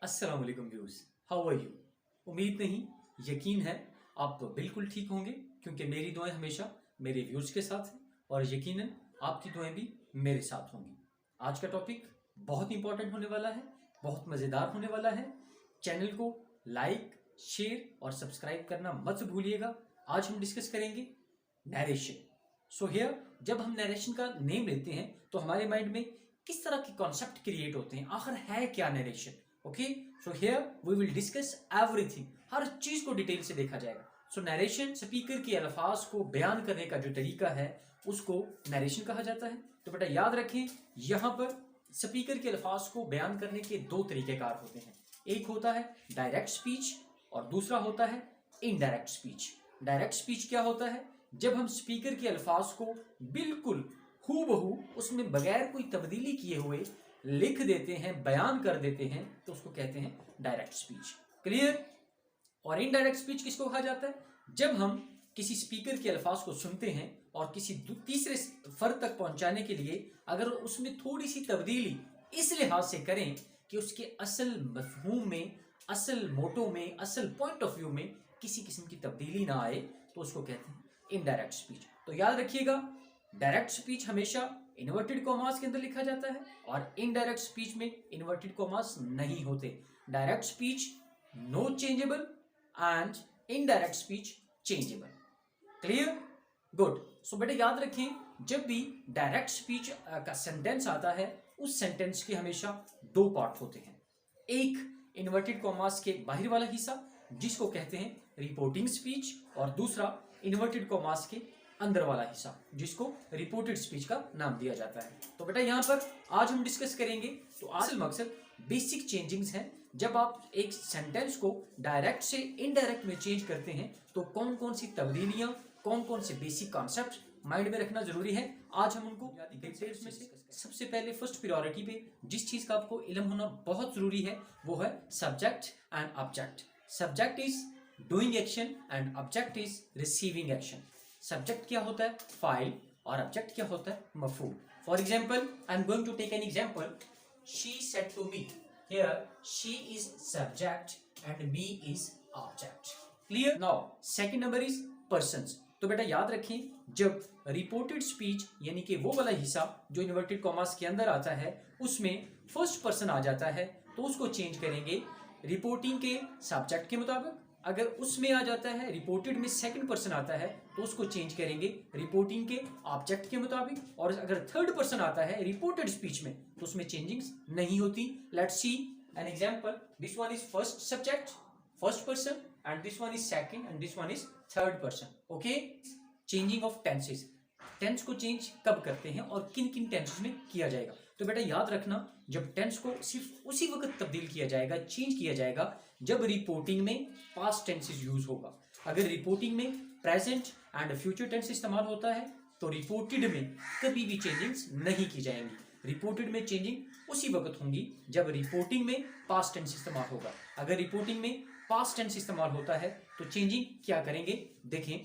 अस्सलाम वालेकुम viewers, how are you. उम्मीद नहीं, यकीन है आप तो बिल्कुल ठीक होंगे, क्योंकि मेरी दुआएं हमेशा मेरे व्यूअर्स के साथ हैं और यकीनन आपकी दुआएं भी मेरे साथ होंगी। आज का टॉपिक बहुत इंपॉर्टेंट होने वाला है, बहुत मज़ेदार होने वाला है। चैनल को लाइक, शेयर और सब्सक्राइब करना मत भूलिएगा। आज हम डिस्कस करेंगे नरेशन। सो हियर जब हम नरेशन का नेम लेते हैं तो हमारे माइंड में किस तरह के कॉन्सेप्ट क्रिएट होते हैं, आखिर है क्या narration. Okay, so here we will discuss everything, हर चीज को डिटेल से देखा जाएगा। सो नरेशन स्पीकर के अल्फाज को बयान करने का जो तरीका है उसको नरेशन कहा जाता है। तो बेटा याद रखें, यहाँ पर स्पीकर के अल्फाज को बयान करने के दो तरीकेकार होते हैं। एक होता है डायरेक्ट स्पीच और दूसरा होता है इनडायरेक्ट स्पीच। डायरेक्ट स्पीच क्या होता है? जब हम स्पीकर के अल्फाज को बिल्कुल हूबहू उसमें बगैर कोई तब्दीली किए हुए लिख देते हैं, बयान कर देते हैं, तो उसको कहते हैं डायरेक्ट स्पीच। क्लियर? और इनडायरेक्ट स्पीच किसको कहा जाता है? जब हम किसी स्पीकर के अल्फाज को सुनते हैं और किसी तीसरे फर्द तक पहुंचाने के लिए अगर उसमें थोड़ी सी तब्दीली इस लिहाज से करें कि उसके असल मफहूम में, असल मोटो में, असल पॉइंट ऑफ व्यू में किसी किस्म की तब्दीली ना आए, तो उसको कहते हैं इनडायरेक्ट स्पीच। तो याद रखिएगा, डायरेक्ट स्पीच हमेशा इन्वर्टेड कॉमास के अंदर लिखा जाता है और इनडायरेक्ट स्पीच में इन्वर्टेड कॉमास नहीं होते। Direct speech no changeable and indirect speech changeable. Clear? Good. So बेटे याद रखें, जब भी डायरेक्ट स्पीच का सेंटेंस आता है उस सेंटेंस के हमेशा दो पार्ट होते हैं। एक इन्वर्टेड कॉमास के बाहर वाला हिस्सा जिसको कहते हैं रिपोर्टिंग स्पीच, और दूसरा इन्वर्टेड कॉमास के अंदर वाला हिस्सा जिसको रिपोर्टेड स्पीच का नाम दिया जाता है। तो बेटा यहाँ पर आज हम डिस्कस करेंगे, तो असल मकसद बेसिक चेंजिंग्स हैं। जब आप एक सेंटेंस को डायरेक्ट से इनडायरेक्ट में चेंज करते हैं तो कौन कौन सी तब्दीलियां, कौन कौन से बेसिक कॉन्सेप्ट माइंड में रखना जरूरी है, आज हम उनको डिटेल्स में से सबसे पहले फर्स्ट प्रायोरिटी पे जिस चीज का आपको इल्म होना बहुत जरूरी है वो है subject and object. Subject is doing action and object is receiving action. Subject क्या होता है? फाइल, और ऑब्जेक्ट क्या होता है? मफूल। For example, I am going to take an example. She said to me, here she is subject and me is object. Clear? Now second number is persons. तो बेटा याद रखें, जब रिपोर्टेड स्पीच यानी कि वो वाला हिस्सा जो इन्वर्टेड कॉमास के अंदर आता है उसमें फर्स्ट पर्सन आ जाता है तो उसको चेंज करेंगे रिपोर्टिंग के सब्जेक्ट के मुताबिक। अगर उसमें आ जाता है रिपोर्टेड में सेकंड पर्सन आता है तो उसको चेंज करेंगे रिपोर्टिंग के ऑब्जेक्ट के मुताबिक। और अगर थर्ड पर्सन आता है रिपोर्टेड स्पीच में तो उसमें चेंजिंग्स नहीं होती। Let's see an example. This one is first subject, first person, and this one is second and this one is third person. Okay, changing of tenses. Tense को change कब करते हैं और किन किन टेंसेस में किया जाएगा? तो बेटा याद रखना, जब टेंस को सिर्फ उसी वक्त तब्दील किया जाएगा, चेंज किया जाएगा जब रिपोर्टिंग में पास्ट टेंसेस यूज होगा। अगर रिपोर्टिंग में प्रेजेंट एंड फ्यूचर टेंस इस्तेमाल होता है तो रिपोर्टेड में कभी भी चेंजिंग्स नहीं की जाएंगी। रिपोर्टेड में चेंजिंग उसी वक्त होंगी जब रिपोर्टिंग में पास्ट टेंस इस्तेमाल होगा। अगर रिपोर्टिंग में पास्ट टेंस इस्तेमाल होता है तो चेंजिंग क्या करेंगे? देखें,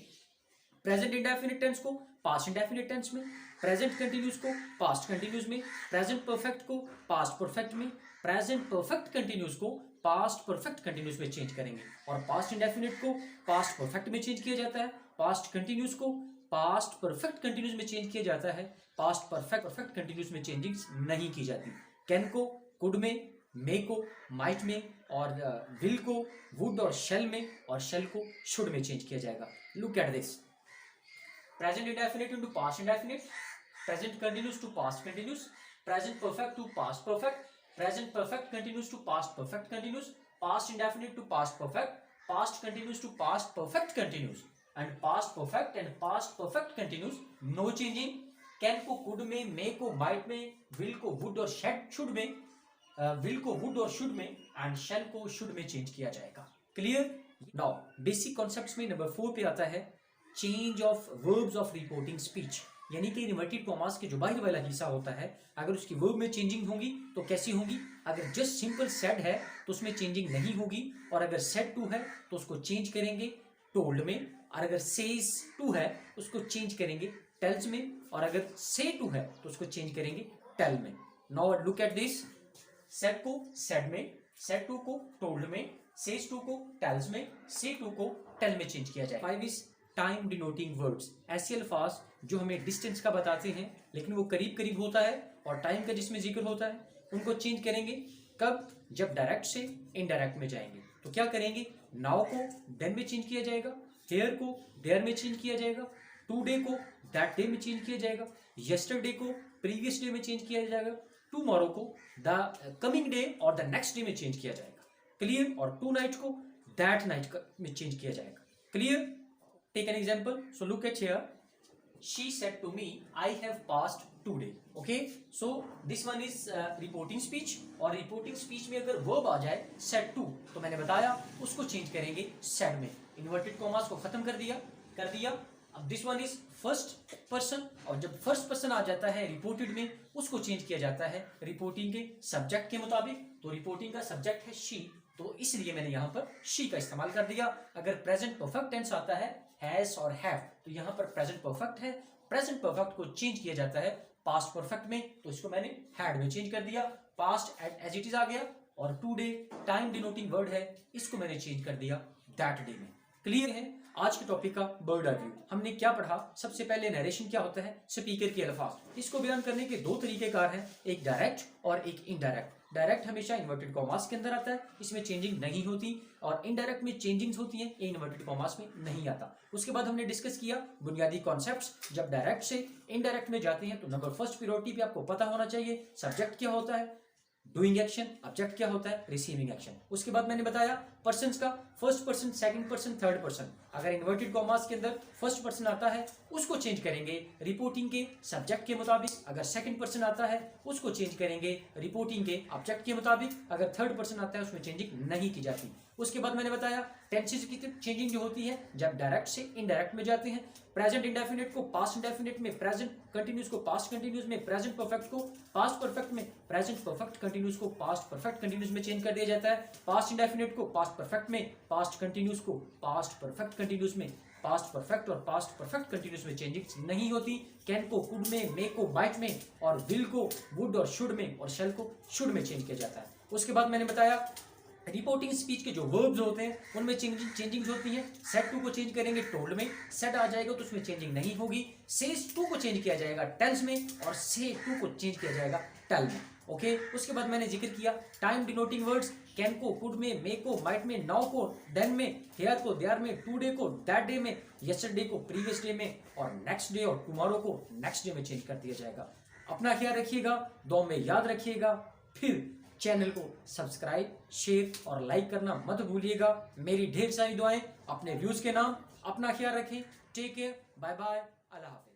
प्रेजेंट इंडेफिनिट टेंस को पास्ट इंडेफिनिट टेंस में, प्रेजेंट कंटिन्यूस को पास्ट कंटिन्यूस में, प्रेजेंट परफेक्ट को पास्ट परफेक्ट में, प्रेजेंट परफेक्ट कंटिन्यूस को पास्ट परफेक्ट कंटिन्यूस में चेंज करेंगे। और पास्ट इंडेफिनिट को पास्ट परफेक्ट में चेंज किया जाता है, पास्ट कंटिन्यूस को पास्ट परफेक्ट कंटिन्यूस में चेंज किया जाता है, पास्ट परफेक्ट कंटिन्यूस में चेंजिंग्स नहीं की जाती। कैन को कुड में, मे को माइट में, और विल को वुड और शेल में, और शेल को शुड में चेंज किया जाएगा। Look at this, present indefinite into past indefinite, present continuous to past continuous, present perfect to past perfect, present perfect continuous to past perfect continuous, past indefinite to past perfect, past continuous to past perfect continuous, and past perfect and past perfect continuous no changing। can को could में, may को might में, will को would और should में, will को would और should में, and shall को should में चेंज किया जाएगा। क्लियर? नाउ बेसिक कॉन्सेप्ट्स में नंबर 4 पे आता है change of verbs of reporting speech. यानी कि इन्वर्टेड कॉमास के जो बाहर वाला हिस्सा होता है अगर उसकी वर्ब में चेंजिंग होगी तो कैसी होगी? अगर जस्ट सिंपल सेड है तो उसमें चेंजिंग नहीं होगी, और अगर सेड टू है तो उसको चेंज करेंगे टोल्ड में, और अगर सेज टू है उसको चेंज करेंगे टेल्स में, और अगर से टू है तो उसको चेंज करेंगे टेल में। Now look at this, said को सेड में, सेड टू को टोल्ड में, सेज टू को टेल्स में, से टू को टेल में चेंज किया जाए। 5 इज टाइम डिनोटिंग वर्ड्स, ऐसे अल्फाज जो हमें डिस्टेंस का बताते हैं लेकिन वो करीब करीब होता है और टाइम का जिसमें जिक्र होता है, उनको चेंज करेंगे कब? जब डायरेक्ट से इनडायरेक्ट में जाएंगे। तो क्या करेंगे? नाउ को देन में चेंज किया जाएगा, हेयर को देयर में चेंज किया जाएगा, टुडे को दैट डे में चेंज किया जाएगा, यस्टरडे को प्रीवियस डे में चेंज किया जाएगा, टुमारो को द कमिंग डे और द नेक्स्ट डे में चेंज किया जाएगा। क्लियर? और टू नाइट को दैट नाइट में चेंज किया जाएगा। Clear? Take an example, so look at here, she said to me I have passed today. Okay, so this one is reporting speech, और reporting speech में अगर verb आ जाए said to, तो मैंने बताया उसको चेंज करेंगे said में। इन्वर्टेड कॉमास को खत्म कर दिया। अब this one is first person, और जब फर्स्ट पर्सन आ जाता है रिपोर्टेड में, उसको चेंज किया जाता है रिपोर्टिंग के सब्जेक्ट के मुताबिक। तो रिपोर्टिंग का सब्जेक्ट है शी, तो इसलिए मैंने यहाँ पर शी का इस्तेमाल कर दिया। अगर प्रेजेंट परफेक्ट टेंस आता है हैज और हैव, तो यहाँ पर प्रेजेंट परफेक्ट है, प्रेजेंट परफेक्ट को चेंज किया जाता है पास्ट परफेक्ट में, तो इसको मैंने हैड में चेंज कर दिया। पास्ट एज इट इज आ गया, और टुडे टाइम डिनोटिंग वर्ड है, इसको मैंने चेंज कर दिया दैट डे में। क्लियर है? आज के टॉपिक का बर्ड व्यू हमने क्या पढ़ा? सबसे पहले नरेशन क्या होता है, स्पीकर के अल्फाज। इसको बयान करने के दो तरीकेकार हैं, एक डायरेक्ट और एक इनडायरेक्ट। डायरेक्ट हमेशा इन्वर्टेड कॉमास के अंदर आता है, इसमें चेंजिंग नहीं होती, और इनडायरेक्ट में चेंजिंग्स होती हैं, ये इन्वर्टेड कॉमास में नहीं आता। उसके बाद हमने डिस्कस किया बुनियादी कॉन्सेप्ट्स। जब डायरेक्ट से इनडायरेक्ट में जाते हैं तो नंबर फर्स्ट प्रायोरिटी पे आपको पता होना चाहिए सब्जेक्ट क्या होता है, डूइंग एक्शन, ऑब्जेक्ट क्या होता है, रिसीविंग एक्शन। उसके बाद मैंने बताया पर्सन्स का, first person, second person, third person. अगर इन्वर्टेड कॉमास के अंदर फर्स्ट पर्सन आता है उसको चेंज करेंगे रिपोर्टिंग के सब्जेक्ट के मुताबिक। अगर सेकंड पर्सन आता है उसको चेंज करेंगे रिपोर्टिंग के ऑब्जेक्ट के मुताबिक। अगर थर्ड पर्सन आता है उसमें चेंजिंग नहीं की जाती। उसके बाद मैंने बताया टेंसेस की चेंजिंग जो होती है जब डायरेक्ट से इनडायरेक्ट में जाते हैं। प्रेजेंट इंडेफिनिट को पास्ट इंडेफिनिट में, प्रेजेंट कंटिन्यूस को पास्ट कंटिन्यूस में, प्रेजेंट परफेक्ट को पास्ट परफेक्ट में, प्रेजेंट परफेक्ट कंटिन्यूस को पास्ट परफेक्ट कंटिन्यूस में चेंज कर दिया जाता है। पास्ट इंडेफिनिट को पास्ट परफेक्ट में, पास्ट कंटिन्यूस को पास्ट परफेक्ट कंटिन्यूस में। पास्ट परफेक्ट और पास्ट परफेक्ट कंटिन्यूस में चेंजिंग नहीं होती। कैन को कुड में, मे को माइट में, और विल को वुड और शुड में, और शेल को शुड में चेंज किया जाता है। उसके बाद मैंने बताया रिपोर्टिंग स्पीच के जो वर्ब्स होते हैं उनमें चेंजिंग्स होती हैं। सेड टू को चेंज करेंगे टोल्ड में, सेड आ जाएगा तो उसमें चेंजिंग नहीं होगी। सेज टू को चेंज किया जाएगा टेल्स में, और से टू को चेंज किया जाएगा टेल में। ओके, उसके बाद मैंने जिक्र किया टाइम डिनोटिंग वर्ड्स, कैन को कुड में, मे को माइट में, नाउ को देन में, हेयर को देयर में, टुडे को दैट डे में, यस्टरडे को प्रीवियस डे में, और नेक्स्ट डे और टुमारो को नेक्स्ट डे में चेंज कर दिया जाएगा। अपना ख्याल रखिएगा, दुआ में याद रखिएगा। फिर चैनल को सब्सक्राइब, शेयर और लाइक करना मत भूलिएगा। मेरी ढेर सारी दुआएं अपने व्यूज के नाम। अपना ख्याल रखें। टेक केयर, बाय बाय, अल्लाह हाफिज।